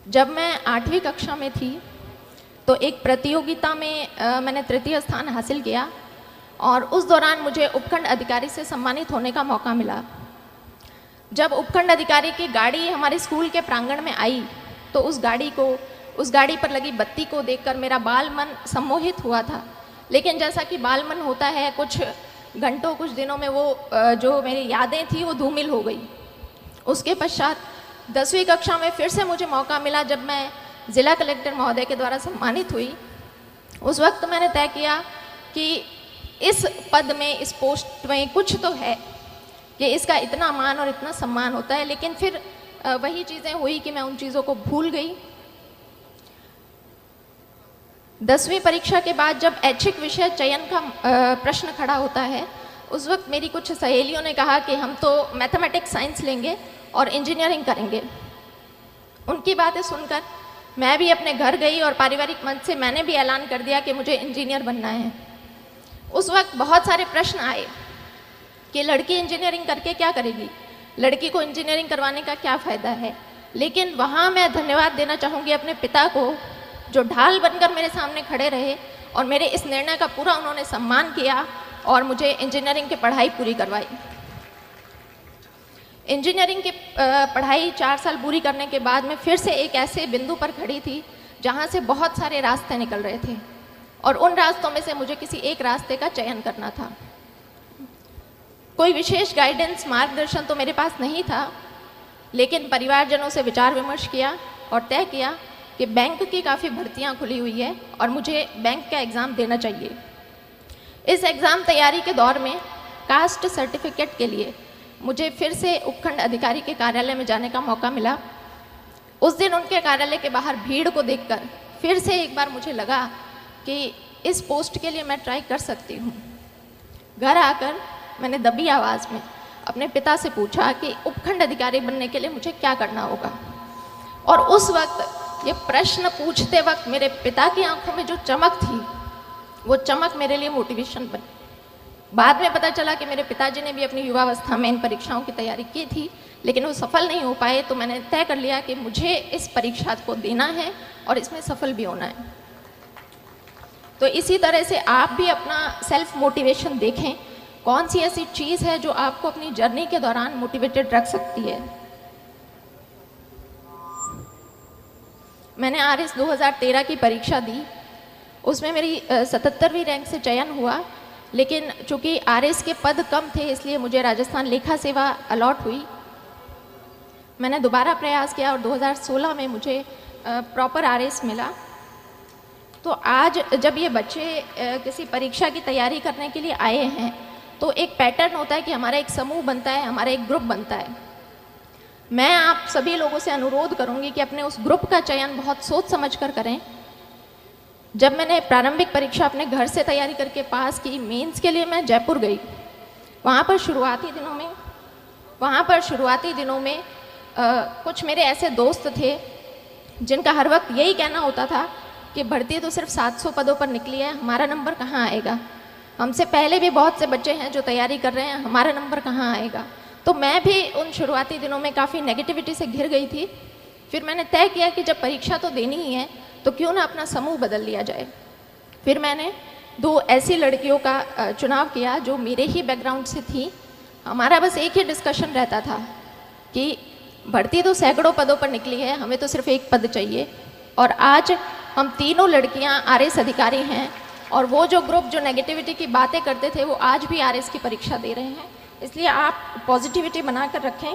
जब मैं 8वीं कक्षा में थी तो एक प्रतियोगिता में मैंने तृतीय स्थान हासिल किया और उस दौरान मुझे उपखंड अधिकारी से सम्मानित होने का मौका मिला। जब उपखंड अधिकारी की गाड़ी हमारे स्कूल के प्रांगण में आई तो उस गाड़ी पर लगी बत्ती को देखकर मेरा बाल मन सम्मोहित हुआ था। लेकिन जैसा कि बाल मन होता है, कुछ घंटों कुछ दिनों में वो जो मेरी यादें थी वो धूमिल हो गई। उसके पश्चात 10वीं कक्षा में फिर से मुझे मौका मिला जब मैं ज़िला कलेक्टर महोदय के द्वारा सम्मानित हुई। उस वक्त मैंने तय किया कि इस पद में, इस पोस्ट में कुछ तो है कि इसका इतना मान और इतना सम्मान होता है। लेकिन फिर वही चीज़ें हुई कि मैं उन चीज़ों को भूल गई। 10वीं परीक्षा के बाद जब ऐच्छिक विषय चयन का प्रश्न खड़ा होता है, उस वक्त मेरी कुछ सहेलियों ने कहा कि हम तो मैथमेटिक्स साइंस लेंगे और इंजीनियरिंग करेंगे। उनकी बातें सुनकर मैं भी अपने घर गई और पारिवारिक मंच से मैंने भी ऐलान कर दिया कि मुझे इंजीनियर बनना है। उस वक्त बहुत सारे प्रश्न आए कि लड़की इंजीनियरिंग करके क्या करेगी, लड़की को इंजीनियरिंग करवाने का क्या फ़ायदा है। लेकिन वहाँ मैं धन्यवाद देना चाहूँगी अपने पिता को, जो ढाल बनकर मेरे सामने खड़े रहे और मेरे इस निर्णय का पूरा उन्होंने सम्मान किया और मुझे इंजीनियरिंग की पढ़ाई पूरी करवाई। इंजीनियरिंग की पढ़ाई 4 साल पूरी करने के बाद मैं फिर से एक ऐसे बिंदु पर खड़ी थी जहाँ से बहुत सारे रास्ते निकल रहे थे और उन रास्तों में से मुझे किसी एक रास्ते का चयन करना था। कोई विशेष गाइडेंस, मार्गदर्शन तो मेरे पास नहीं था, लेकिन परिवारजनों से विचार विमर्श किया और तय किया कि बैंक की काफ़ी भर्तियाँ खुली हुई है और मुझे बैंक का एग्ज़ाम देना चाहिए। इस एग्ज़ाम तैयारी के दौर में कास्ट सर्टिफिकेट के लिए मुझे फिर से उपखंड अधिकारी के कार्यालय में जाने का मौका मिला। उस दिन उनके कार्यालय के बाहर भीड़ को देखकर फिर से एक बार मुझे लगा कि इस पोस्ट के लिए मैं ट्राई कर सकती हूँ। घर आकर मैंने दबी आवाज़ में अपने पिता से पूछा कि उपखंड अधिकारी बनने के लिए मुझे क्या करना होगा। और उस वक्त ये प्रश्न पूछते वक्त मेरे पिता की आंखों में जो चमक थी, वो चमक मेरे लिए मोटिवेशन बनी। बाद में पता चला कि मेरे पिताजी ने भी अपनी युवावस्था में इन परीक्षाओं की तैयारी की थी, लेकिन वो सफल नहीं हो पाए। तो मैंने तय कर लिया कि मुझे इस परीक्षा को देना है और इसमें सफल भी होना है। तो इसी तरह से आप भी अपना सेल्फ मोटिवेशन देखें, कौन सी ऐसी चीज़ है जो आपको अपनी जर्नी के दौरान मोटिवेटेड रख सकती है। मैंने आरएस 2013 की परीक्षा दी, उसमें मेरी 77वीं रैंक से चयन हुआ। लेकिन चूँकि आरएस के पद कम थे, इसलिए मुझे राजस्थान लेखा सेवा अलॉट हुई। मैंने दोबारा प्रयास किया और 2016 में मुझे प्रॉपर आरएस मिला। तो आज जब ये बच्चे किसी परीक्षा की तैयारी करने के लिए आए हैं, तो एक पैटर्न होता है कि हमारा एक समूह बनता है, हमारा एक ग्रुप बनता है। मैं आप सभी लोगों से अनुरोध करूँगी कि अपने उस ग्रुप का चयन बहुत सोच समझ कर करें। जब मैंने प्रारंभिक परीक्षा अपने घर से तैयारी करके पास की, मेंस के लिए मैं जयपुर गई। वहाँ पर शुरुआती दिनों में कुछ मेरे ऐसे दोस्त थे जिनका हर वक्त यही कहना होता था कि भर्ती तो सिर्फ 700 पदों पर निकली है, हमारा नंबर कहाँ आएगा। हमसे पहले भी बहुत से बच्चे हैं जो तैयारी कर रहे हैं, हमारा नंबर कहाँ आएगा। तो मैं भी उन शुरुआती दिनों में काफ़ी नेगेटिविटी से घिर गई थी। फिर मैंने तय किया कि जब परीक्षा तो देनी ही है तो क्यों ना अपना समूह बदल लिया जाए। फिर मैंने 2 ऐसी लड़कियों का चुनाव किया जो मेरे ही बैकग्राउंड से थी। हमारा बस एक ही डिस्कशन रहता था कि भर्ती तो सैकड़ों पदों पर निकली है, हमें तो सिर्फ एक पद चाहिए। और आज हम तीनों लड़कियां आरएस अधिकारी हैं और वो जो ग्रुप जो नेगेटिविटी की बातें करते थे वो आज भी आरएस की परीक्षा दे रहे हैं। इसलिए आप पॉजिटिविटी बनाकर रखें।